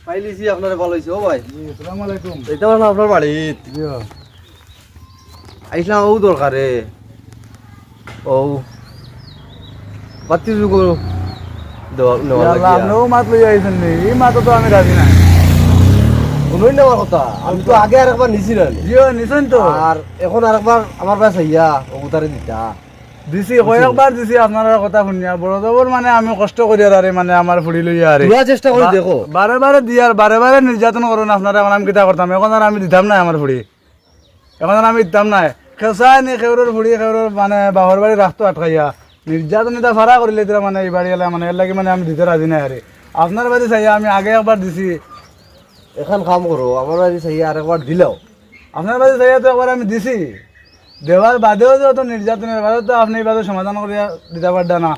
পাইলিছি আপনারে ভালো হইছে ও ভাই। জি আসসালামু আলাইকুম। এটা না আপনার বাড়িত। জি আইসলাম ও দরকারে। ও বাতি যুগ নেওয়া আল্লাহ লাগিয়া। আপনিও মাত লই আইছেন নি? এই মাত তো আমি রাজি না। শুনুন নেওয়ার কথা। আমি তো আগে আরেকবার নিছি না। জিও নিছেন তো? আর এখন আরেকবার আমার কাছে আইয়া ওগুতারে দিতা। দিছি কয়েকবার দিছি আপনার কথা শুনিয়া বড় জবর মানে আমি কষ্ট করি আর মানে আমার ফুড়ি লইয়া আরে পুরা চেষ্টা করে দেখো। বারে বারে দিয়ার বারে বারে নির্যাতন করুন আপনারা। এখন আমি কিতা করতাম? এখন আর আমি দিতাম না আমার ফুড়ি। এখন আর আমি দিতাম না। খেসাই নি খেউরের ফুড়ি খেউরের মানে বাহর বাড়ি রাখতো আটকাইয়া নির্যাতন এটা ফাড়া করিলে তোরা মানে এই বাড়ি এলা মানে এর লাগে মানে আমি দিতে রাজি নাই আরে। আপনার বাড়ি চাইয়া আমি আগে একবার দিছি। এখন কাম করো আমার বাড়ি চাইয়া আরেকবার দিলাও। আপনার বাড়ি চাইয়া তো একবার আমি দিছি। দেওয়ার বাদেও যে অত নির্যাতনের বাদেও তো আপনি এই বাদে সমাধান করিয়া দিতে পারডা না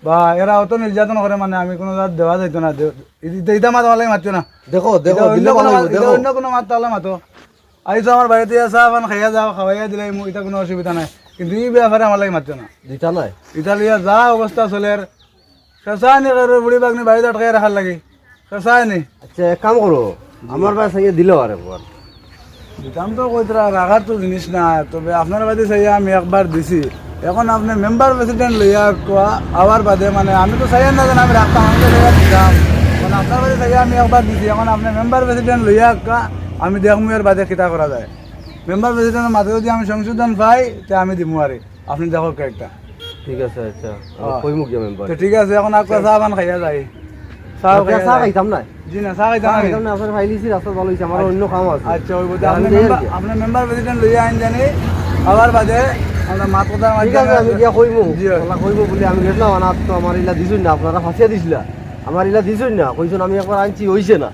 বা এরা অত নির্যাতন করে মানে আমি কোনো জাত দেওয়া যাইতো না। ইটা মাত আমার মাতো না। দেখো দেখো এটা দিলে ভালো হইবো, দেখো। অন্য কোনো মাত তাহলে মাতো। আইসো আমার বাড়িতে আসা আবার খাইয়া যাও, খাওয়াইয়া দিলে এটা কোনো অসুবিধা নাই। কিন্তু এই ব্যাপারে আমার লাগে মাতো না। দিতা নাই। ইতালিয়া যা অবস্থা চলে খেসাই নি বুড়ি বাগনি বাড়িতে আটকাই রাখার লাগে খেসাই নি। আচ্ছা এক কাম করো আমার বাড়ি চাইয়া দিলাও আরেকবার। দিতাম তো কইতরা রাখার তো জিনিস না। তবে আপনার বাদে চাইয়া আমি একবার দিছি। এখন আপনি মেম্বার প্রেসিডেন্ট লইয়া কোয়া আবার বাদে মানে আমি তো চাইয়া না জানি আমি রাখতাম, আমি তো চাইয়া দিতাম। এখন আপনার বাদে চাইয়া আমি একবার দিছি। এখন আপনি মেম্বার প্রেসিডেন্ট লইয়া কোয়া আমি দেখমু এর বাদে কিতা করা যায়। মেম্বার প্রেসিডেন্টের মাঝে যদি আমি সংশোধন পাই তে আমি দিমু আরে। আপনি দেখো একটা ঠিক আছে আচ্ছা কইমু কি মেম্বার। তো ঠিক আছে। এখন আপনার চা পান খাইয়া যাই। চা চা খাইতাম না। জি না চা খাইতাম না। খাইতাম না আপনার ফাইলিছি রাস্তা ভালো হইছে আমার অন্য কাম আছে। আচ্ছা ওই বোধ আপনি মেম্বার প্রেসিডেন্ট লইয়া আইন জানি আবার বাদে আমরা মাত কথার ঠিক আছে আমি মাধ্যমে গিয়া কইমু। জি। ওলা কইমু বলে আমি গেছিলাম না তো আমার ইলা দিছুন না আপনারা ফাঁসিয়া দিছিলা। আমার ইলা দিছুন না কইছুন আমি একবার আনছি হইছে না।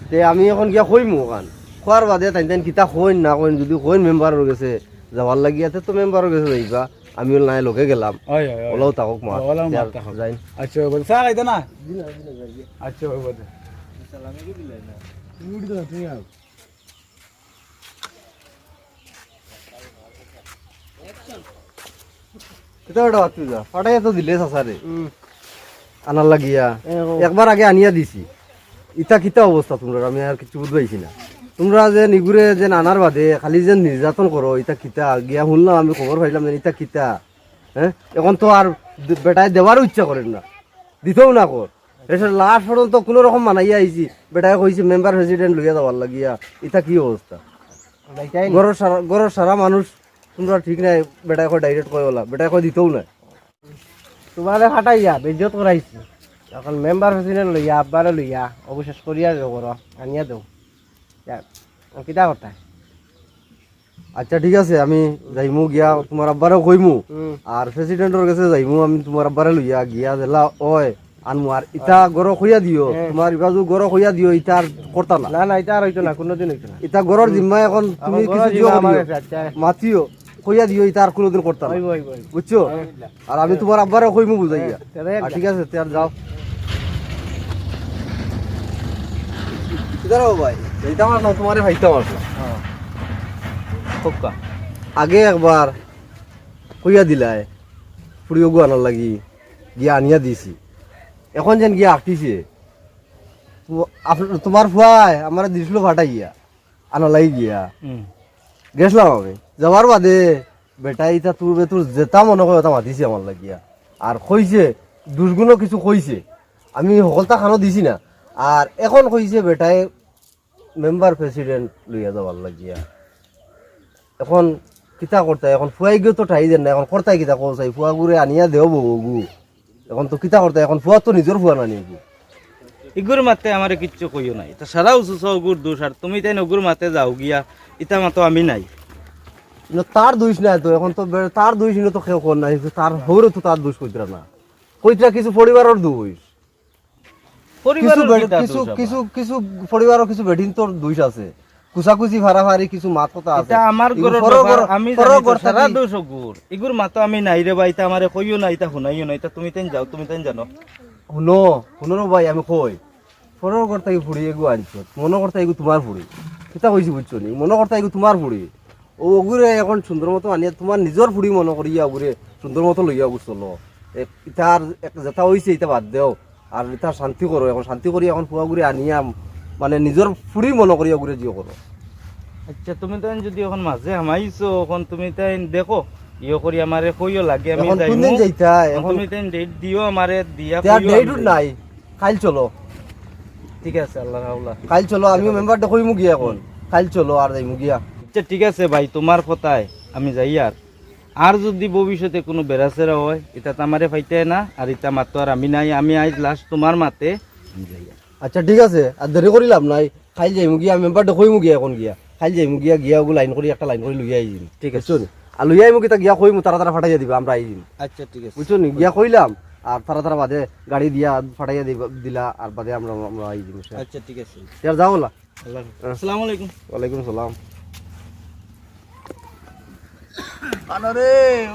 তে আমি এখন গিয়া কইমু কান। খোয়ার বাদে তাই তাই কিতা কইন না কইন যদি কইন মেম্বারের গেছে যাওয়ার লাগিয়াতে তো মেম্বারের গেছে যাইবা। আমি নাই লগে গেলাম। ওই ওই ওলাও তাকক মার। ওলাও মার তাকক। যাইন। আচ্ছা ওই বোধ চা খাইতে না? আচ্ছা ওই বোধ কিতা বেটা বাতি যা ফাটাইয়া তো দিলে সাসারে আনার লাগিয়া একবার আগে আনিয়া দিছি। ইটা কিতা অবস্থা তোমরা আমি আর কিছু বুঝবাইছি না। তোমরা যে নিগুরে যে আনার বাদে খালি যে নির্যাতন করো ইটা কিতা গিয়া শুনলাম আমি খবর পাইলাম যে ইটা কিতা। হ্যাঁ এখন তো আর বেটায় দেওয়ারও ইচ্ছা করেন না, দিতেও না কর। এসব লাস্ট পর্যন্ত কোনো রকম মানাইয়া আইছি বেটায় কইছি মেম্বার প্রেসিডেন্ট লইয়া দেওয়ার লাগিয়া। ইটা কি অবস্থা? গরর সারা মানুষ তোমরা ঠিক নাই। বেটায় কয় ডাইরেক্ট কয় ওলা বেটায় কয় দিতেও না। তোমারে ফাটাইয়া বেজ্জত করাইছি। এখন মেম্বার প্রেসিডেন্ট লইয়া আব্বারে লইয়া অবিশ্বাস করিয়া দেও করো আনিয়া দেও কিতা কথা। আচ্ছা ঠিক আছে আমি যাইমু গিয়া তোমার আব্বারও কইমু আর প্রেসিডেন্টর কাছে যাইমু আমি তোমার আব্বারে লইয়া গিয়া দিলা ওই আনমু আর ইটা গড় খুইয়া দিও। তোমার ইবাজু গড় খুইয়া দিও ইটা আর করতা না। না না এটা আর হইতো না, কোনোদিন হইতো না। ইটা গড়র জিম্মা এখন তুমি কিছু দিও মাতিও কইয়া দিও ইটা আর কোনোদিন করতা না, বুঝছো? আর আমি তোমার আব্বারে কইমু বুঝাইয়া। আর ঠিক আছে তার যাও। দাঁড়াও ভাই এইটা আমার না তোমারে ভাইতাম আসলাম। আগে একবার কইয়া দিলাই ফুড়িও গু আনার লাগি গিয়া আনিয়া দিছি। এখন যেন গিয়া আঁকতিছে তোমার ফুয়াই আমার দিছিল ফাটাইয়া আনার লাগি গিয়া গেছিলাম আমি। যাওয়ার বাদে বেটা ইটা তোর তোর যেটা মনে হয় ওটা মাতিছে আমার লাগিয়া আর কইছে দুর্গুণও কিছু কইছে। আমি সকলটা খানো দিছি না। আর এখন কইছে বেটাই মেম্বার প্রেসিডেন্ট লইয়া যাওয়ার লাগিয়া। এখন কিতা করতে এখন ফুয়াই গিয়ে তো ঠাই দেন না। এখন কর্তাই কিতা কৌচাই ফুয়া গুড়ে আনিয়া দেও বগু। এখন তো কিতা করতে এখন ফুয়া তো নিজের ফুয়া না নিগু। ইগুর মাতে আমার কিচ্ছু কইও নাই। এটা সারা উঁচু ওগুর দোষ আর তুমি তাই নগুর মাতে যাও গিয়া ইটা মাতো আমি নাই। তার দোষ নাই তো এখন তো তার দোষ তো কেউ কর নাই। তার হৌরে তো তার দোষ কইতরা না, কইতরা কিছু পরিবারের দোষ। কিছু কিছু কিছু পরিবারের কিছু বেঠিন তোর দোষ আছে। কুচাকুচি ফাড়াফাড়ি কিছু মাত কথা আছে। এটা আমার গরর আমি জানি সারা দোষ ওগুর। ইগুর মাতো আমি নাই রে ভাই। এটা আমারে কইও না, এটা শুনাইও না। এটা তুমি তাই যাও, তুমি তাই জানো। শুনো শুনো ভাই আমি কই ফোনের করতে ফুড়ি এগু আনছ মনে করতে এগু তোমার ফুড়ি কিতা কইছি বুঝছো নি? মনে করতে এগু তোমার ফুড়ি ও ওগুরে এখন সুন্দর মতো আনিয়া তোমার নিজের ফুড়ি মনে করিয়া ওগুরে সুন্দর মতো লইয়া বুঝছো। ইতার যেটা হয়েছে এটা বাদ দেও আর এটা শান্তি করো এখন শান্তি করি এখন ফুয়া ঘুরে আনিয়া মানে নিজের ফুরি মনে করিয়া ঘুরে জিও করো আচ্ছা তুমি তাই যদি এখন মাঝে আমাইছো এখন তুমি তাই দেখো ইয়ে করি আমারে কইও লাগে আমি এখন যাইমু কোনদিন যাইতা এখন তুমি তাই ডেট দিও আমারে দিয়া তার কইও ডেট আমি নাই কাল চলো ঠিক আছে আল্লাহ রাউলা কাল চলো আমিও মেম্বারটা কইমু গিয়া এখন কাল চলো আর যাইমু গিয়া আচ্ছা ঠিক আছে ভাই তোমার কথায় আমি যাই আর যদি ভবিষ্যতে কোনো বেড়াচেরা হয় এটা তো আমারে ফাইতে না আর এটা মাতো আর আমি নাই আমি আজ লাস্ট তোমার মাতে আমি যাই আর। আচ্ছা ঠিক আছে আর দেরি করি লাভ নাই খাই যাইমু গিয়া মেম্বারটা কইমু গিয়া এখন গিয়া খাই যাইমু গিয়া গিয়া ওগু লাইন করি একটা লাইন করে লইয়া আইজিম ঠিক আছে। বুঝছো নি? আর লইয়া আইমু কিতা গিয়া কইমু তারা তারা ফাটাইয়া দিবা আমরা আইজিম আচ্ছা ঠিক আছে বুঝছো নি গিয়া কইলাম আর তারা তারা বাদে গাড়ি দিয়া ফাটাইয়া দিলা আর বাদে আমরা আমরা আইজিম আচ্ছা ঠিক আছে ইয়ার যাও না আল্লাহ হাফেজ। আসসালামু আলাইকুম ওয়ালাইকুম সালাম আরে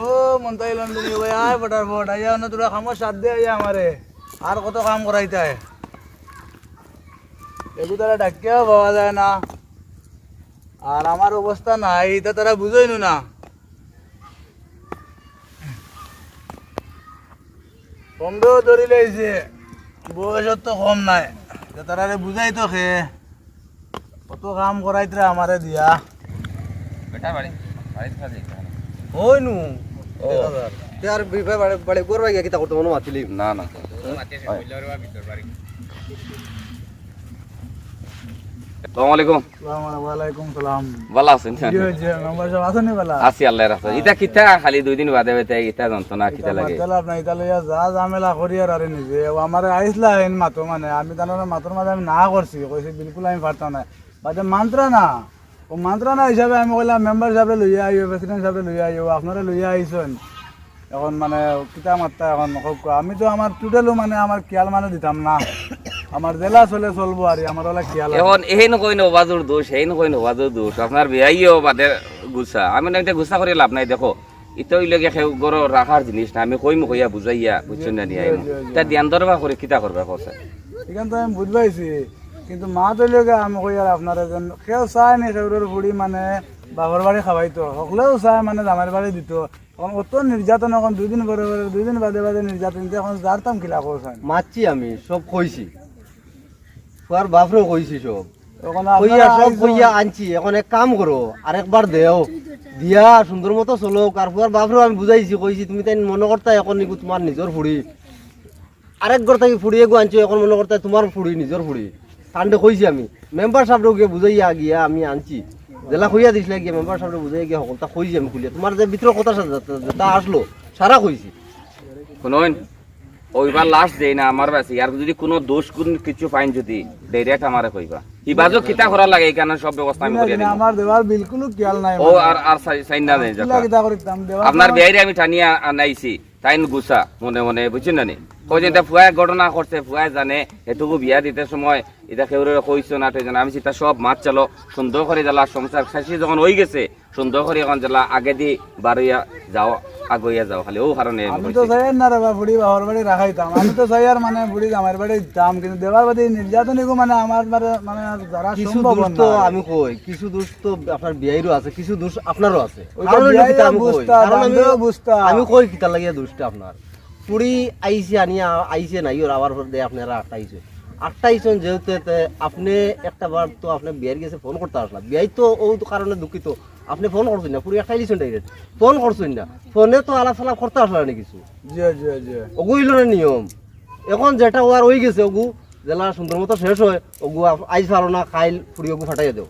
ও মন্তাই লন্ডন ভাই আয় ফটাফট আইয়া না তোরা খামো সাথ দে আইয়া আমারে আর কত কাম করাইতে হয় এগুলো তারা ডাকিয়াও পাওয়া যায় না আর আমার অবস্থা নাই তা তারা বুঝোই না কমবেও ধরি লাইছে বয়সত তো কম নাই তা তারা বুঝাই তো খে কত কাম করাইতে আমারে দিয়া ওই নু তার বিবাহ বাড়ি বাড়ি করবা গিয়া কিতা করতে মনে মাতিলি না না আসসালামু আলাইকুম ওয়ালাইকুম সালাম ভালো আছেন কি হয়েছে মেম্বার সাহেব আছেন বেলা আছি আল্লাহর রাস্তা ইটা কিতা খালি 2 দিন বাদে বাদে ইটা যন্ত্রণা কিতা লাগে বাতালাপ নাই তাহলে যা ঝামেলা করি আর আরে নিজে আমার আইসলা হেন মাতো মানে আমি জানার মাতর মাঝে আমি না করছি কইছি বিলকুল আমি পারতাম না বাদে মান্ত্রা না ও মান্ত্রা না হিসাবে আমি কইলাম মেম্বার সাহেব লইয়া আইও প্রেসিডেন্ট সাহেব লইয়া আইও আপনারা লইয়া আইছেন এখন মানে কিতা মাত্রা এখন আমি তো আমার টোটালও মানে আমার খেয়াল মানে দিতাম না আমার জেলা চলে চলবো আর আমার ওলা খেয়াল আছে। এখন এই নকই নবাজুর দোষ এই নকই নবাজুর দোষ আপনার বিয়াইও বাদে গুছা আমি না এটা গুছা করে লাভ নাই দেখো ইতো ইলগে খেউ গরো রাখার জিনিস না আমি কইমু কইয়া বুঝাইয়া বুঝছেন না নিয়ে আইমু তা ধ্যান দরবা করে কিতা করবা কসে এখান তো আমি বুঝবাইছি কিন্তু মা তৈলকে আমি কই আর আপনারা যেন কেউ চায় নি সেউরের বুড়ি মানে বাবার বাড়ি খাওয়াইতো সকলেও চায় মানে জামাইর বাড়ি দিত এখন অত নির্যাতন এখন 2 দিন পরে পরে 2 দিন বাদে বাদে নির্যাতন এখন জারতাম কিলা করছেন মাতছি আমি সব কইছি ফুয়ার বাপরেও কইছি সব এখন কইয়া সব আপনারা কইয়া আনছি এখন এক কাম করো আরেকবার দেও দিয়া সুন্দর মতো চলো আর ফুয়ার বাপরেও আমি বুঝাইছি কইছি তুমি তাই মনে করতা এখন নিকু তোমার নিজের ফুড়ি আরেক ঘর থেকে ফুড়িয়ে গো আনছো এখন মনে করতা তোমার ফুড়ি নিজের ফুড়ি কাণ্ডে কইছি আমি মেম্বার সাহেবরেও গিয়ে বুঝাইয়া গিয়া আমি আনছি জেলা কইয়া দিছিলে গিয়ে মেম্বার সাহেবরে বুঝাইয়া গিয়া সকলটা কইছি আমি খুলিয়া তোমার যে ভিতর কথা যেটা আসলো সারা কইছি শুনুন ওইবার লাস্ট দেই না আমার বাসি আর যদি কোনো দোষ গুণ কিছু পাইন যদি ডাইরেক্ট আমারে কইবা ইবাজো কিতা করা লাগে এখানে সব ব্যবস্থা আমি করিয়া দিই আমার দেওয়ার বিলকুল খেয়াল নাই ও আর সাইন না দেই কিলা কিতা করিতাম দেওয়ার আপনার বিয়াইরে আমি টানিয়া আনাইছি তাইন গুছা মনে মনে বুঝছেন না নি কই যে ফুয়ায় ঘটনা করছে ফুয়ায় জানে এটুকু বিয়া দিতে সময় এটা কেউরে কইছো না তো জানা আমি সেটা সব মাছ চালো সুন্দর করে জ্বালা সংসার শেষে যখন হয়ে গেছে সুন্দর করে এখন জ্বালা আগে দি বাড়িয়া যাও আগইয়া যাও খালি ও কারণে আমি তো চাই না রে বুড়ি বাবার বাড়ি রাখাইতাম আমি তো চাই আর মানে বুড়ি আমার বাড়ি দাম কিন্তু দেওয়ার বাদে নির্যাতন মানে আমার মানে যারা কিছু সম্ভব দোষ না তো আমি কই কিছু দোষ তো আপনার বিয়াইরও আছে কিছু দোষ আপনারও আছে ওইটা কারণ হইলো বিয়াইরও কিতা আমি কই বুঝতা, কারণ বান্ধবীও বুঝতা। আমি কই কিতা লাগিয়া দোষটা আপনার পুরি আইছে আনিয়া আইছে নাই ওর আবার দে আপনারা আটটাইছেন যেহেতু আপনি একটা বার তো আপনি বিয়ার গেছে ফোন করতে আসলাম বিয়াই তো ও কারণে দুঃখিত আপনি ফোন করছেন না পুরি একটাই দিয়েছেন ডাইরেক্ট ফোন করছেন না ফোনে তো আলাপ সালাপ করতে আসলাম না কিছু জি জি জি ওগু হইল না নিয়ম এখন যেটা ওয়ার হয়ে গেছে ওগু জেলা সুন্দর মতো শেষ হয় ওগু আইস পারো না খাইল পুরি ওগু ফাটাইয়া দেও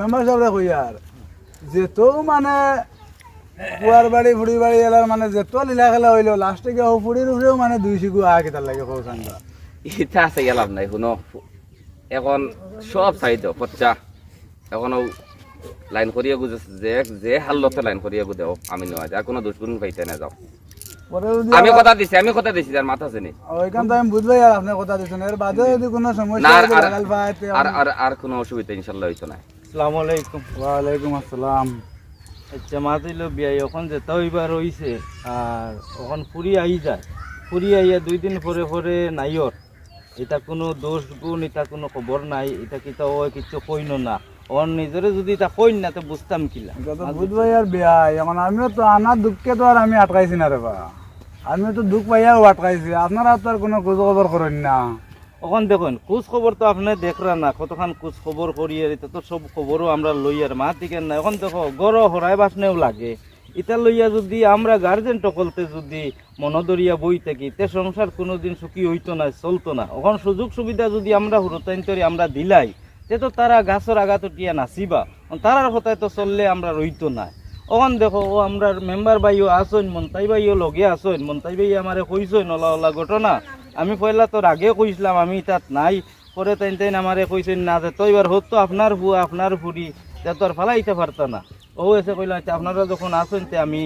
মেম্বার সাহেব কই আর যে তো মানে বুয়ার বাড়ি ফুড়ি বাড়ি এলার মানে যে তো লীলা খেলা হইলো লাস্টে গিয়ে ও ফুড়ির উপরেও মানে 2 শিগু আগে কেতার লাগে কৌশান ইটা আছে লাভ নাই শুনো এখন সব চাইতো খরচা এখন লাইন করিয়া গুজে যে যে হাল্লতে লাইন করিয়া গুদেও আমি নয় আর কোনো দুষ্গুণ পাইতে না যাও পরে যদি আমি কথা দিছি তার মাথা আছে নি ওইখান তো আমি বুঝবাই আর আপনি কথা দিচ্ছেন এর বাদে যদি কোনো না সমস্যা আর হয় লাগাল পাইতে আর কোনো অসুবিধা ইনশাআল্লাহ হইতো না আসসালামু আলাইকুম ওয়ালাইকুম আসসালাম আচ্ছা মা তুইল বিয়াই এখন যেটা হইবার রইছে আর এখন ফুরি আই যায় ফুরি আইয়া 2 দিন পরে পরে নাইর এটা কোনো দোষ গুণ এটা কোনো খবর নাই এটা কিতা ও কিছু কইন না ওর নিজরে যদি এটা কইন না তো বুঝতাম কিলা এটা তো বুঝবাই আর বিয়াই এখন আমিও তো আনার দুঃখে তো আর আমি আটকাইছি না রে বা আমি তো দুঃখ পাইয়াও আটকাইছি, আপনারা তো আর কোনো খোঁজ খবর করেন না। এখন দেখুন খোঁজ খবর তো আপনি দেখরা না কতখান খোঁজ খবর করি আর এটা তো সব খবরও আমরা লই আর মা থেকে না। এখন দেখো গড় হরাই বাসনেও লাগে, এটা লইয়া যদি আমরা গার্জেন টকলতে যদি মনদরিয়া বই থাকি তে সংসার কোনোদিন সুখী হইতো না, চলতো না। এখন সুযোগ সুবিধা যদি আমরা হুরতাইন্তরি আমরা দিলাই তে তো তারা গাছর আঘাত উঠিয়া নাচিবা, তারার কথায় তো চললে আমরা রইতো না। এখন দেখো ও আমরা মেম্বার বাইও আসইন, মন্তাই বাইও লগে আসইন, মন্তাই বাই আমারে কইসইন ওলা ওলা ঘটনা। আমি পয়লা তোর আগে কইছিলাম আমি তাত নাই, পরে তাইন তাইন আমারে কইছেন না যে তো এবার হোক তো আপনার বুয়া আপনার ফুরি তে তোর ফালাইতে পারতা না। ও এসে কইলাম আচ্ছা আপনারা যখন আসেন তে আমি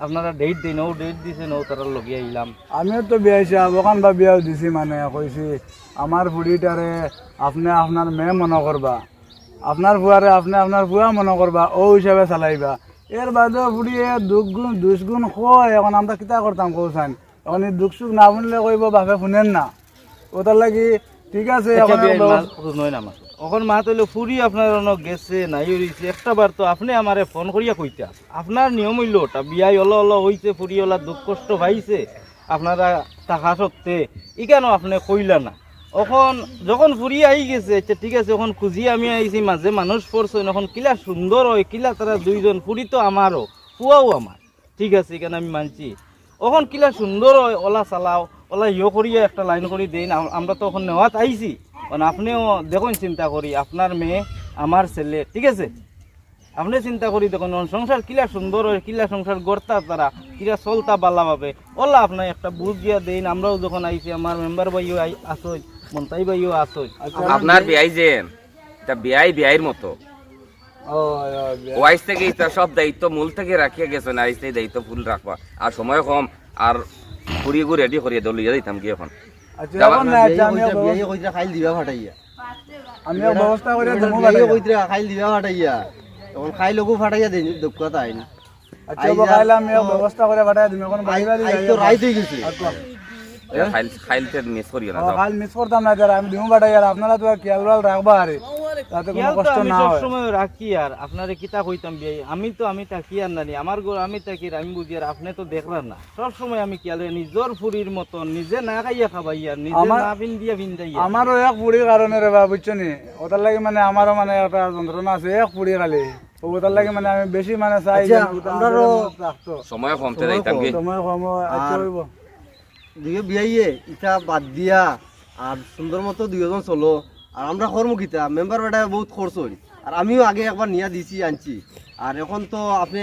আপনারা ডেট দিন, ও ডেট দিছেন, ও তারা লগে আইলাম। আমিও তো বিয়া হিসাব ওখান বা বিয়াও দিছি, মানে কইছি আমার ফুড়িটারে আপনি আপনার মেয়ে মনে করবা, আপনার ফুয়ারে আপনি আপনার ফুয়া মনে করবা, ও হিসাবে চালাইবা। এর বাদেও ফুড়িয়ে দুষ্গুণ কয়, এখন আমরা কিতা করতাম কৌসান, এখন এই দুঃখ সুখ না শুনলে কইব বাপে শুনেন না, ওটার লাগি ঠিক আছে। এখন এখন মা তৈল ফুরি আপনার গেছে নাই হইছে একটা বার তো আপনি আমারে ফোন করিয়া কইতা, আপনার নিয়ম হইল ওটা বিয়াই অল অল হইছে, ফুরি ওলা দুঃখ কষ্ট পাইছে আপনারা থাকা সত্ত্বে ই কেন আপনি কইলা না। এখন যখন ফুরি আই গেছে আচ্ছা ঠিক আছে, এখন খুঁজি আমি আইছি মাঝে মানুষ পড়ছে, এখন কিলা সুন্দর হয় কিলা তারা দুইজন, ফুরি তো আমারও পুয়াও আমার, ঠিক আছে এখানে আমি মানছি। এখন কিলা সুন্দর হয় ওলা চালাও, ওলা ইয়ে করিয়া একটা লাইন করে দিন, আমরা তো এখন নেওয়াত আইছি। কারণ আপনিও দেখুন চিন্তা করি আপনার মেয়ে আমার ছেলে, ঠিক আছে আপনি চিন্তা করি দেখুন সংসার কিলা সুন্দর হয়, কিলা সংসার গড়তা তারা কিলা চলতা বালা ভাবে ওলা আপনার একটা বুঝ দিয়া দিন। আমরাও যখন আইছি আমার মেম্বার ভাইও আসই, মন্তাই ভাইও আসই। আপনার বিয়াই যে এটা বিয়াইর মতো ওয়াইস থেকে এটা সব দায়িত্ব মূল থেকে রাখিয়া গেছে না, আইসে দায়িত্ব ফুল রাখবা আর সময় কম আর ঘুরিয়ে ঘুরে রেডি করিয়া দলিয়া দিতাম কি এখন আচ্ছা এখন না, আচ্ছা, বিয়াই কইরা খাইল দিবা ফাটাইয়া, আমিও ব্যবস্থা করে দেবো। বিয়াই কইরা খাইল দিবা ফাটাইয়া, তখন খাইলকো ফাটাইয়া দেই দুঃখ তাই না। আচ্ছা বকাইলাম আমিও ব্যবস্থা করে পাঠাই দিম, এখন বাইরে তো রাইত হয়ে গেছে, খাইলতে মিস করিও না কাল মিস করতাম না, যারা আমি দিমু পাঠাই, আর আপনারা তো খেয়াল রাখবা আরে তাতে কোনো খেয়াল তো কষ্ট আমি না হয়। সবসময় রাখি আর আপনারে কিতা কইতাম বিয়াই আমি থাকি আর নানি আমার ঘর আমি থাকি আমি বুঝি আর আপনি তো দেখলেন না, সবসময় আমি খেয়াল নিজের ফুরির মতন নিজে না খাইয়া খাবাইয়া নিজে না ভিন্দিয়া ভিন্দাইয়া। আমারও এক পুড়ির কারণে রে বাবা বুঝছো নি, ওটার লাগে মানে আমারও মানে একটা যন্ত্রণা আছে এক পুড়ি খালি, ওটার লাগে মানে আমি বেশি মানে চাই যে আমরাও রাখতো সময় কমতে যাইতাম কি সময় কম আচ্ছা হইব। দিকে বিয়াইয়ে ইটা বাদ দিয়া আর সুন্দর মতো দুইজন চলো, আর আমরা কর্মকিতা মেম্বার বেটা বহুত খরচ হই, আর আমিও আগে একবার নিয়া দিছি আনছি, আর এখন তো আপনি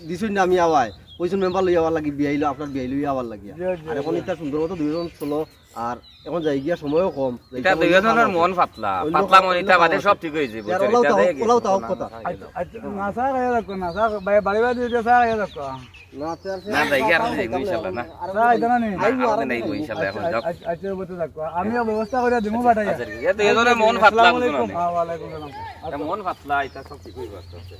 দিছুন না আমি আওয়াই কইছুন মেম্বার লই আবার লাগি বিয়াইলো আপনার বিয়াইলো আবার লাগিয়া, আর এখন ইটা সুন্দর মতো দুইজন চলো, আর এখন যাই গিয়া সময়ও কম, এটা দুইজনের মন পাতলা মন এটা বাদে সব ঠিক হয়ে যাবে ওলাও তাও কথা আচ্ছা না স্যার আয়া রাখো না স্যার বাড়ি বাড়ি দিয়ে স্যার আয়া রাখো না না যাইগে আর যাইগো ইনশাআল্লাহ না স্যার এটা না নি আপনি নাই গো ইনশাআল্লাহ এখন যাও আচ্ছা বলতে থাকো আমিও ব্যবস্থা করে দিমু পাঠাই। এটা দুইজনের মন পাতলা বুঝুন ওয়া আলাইকুম আসসালাম। মন পাতলা এটা সব ঠিক হয়ে যাচ্ছে।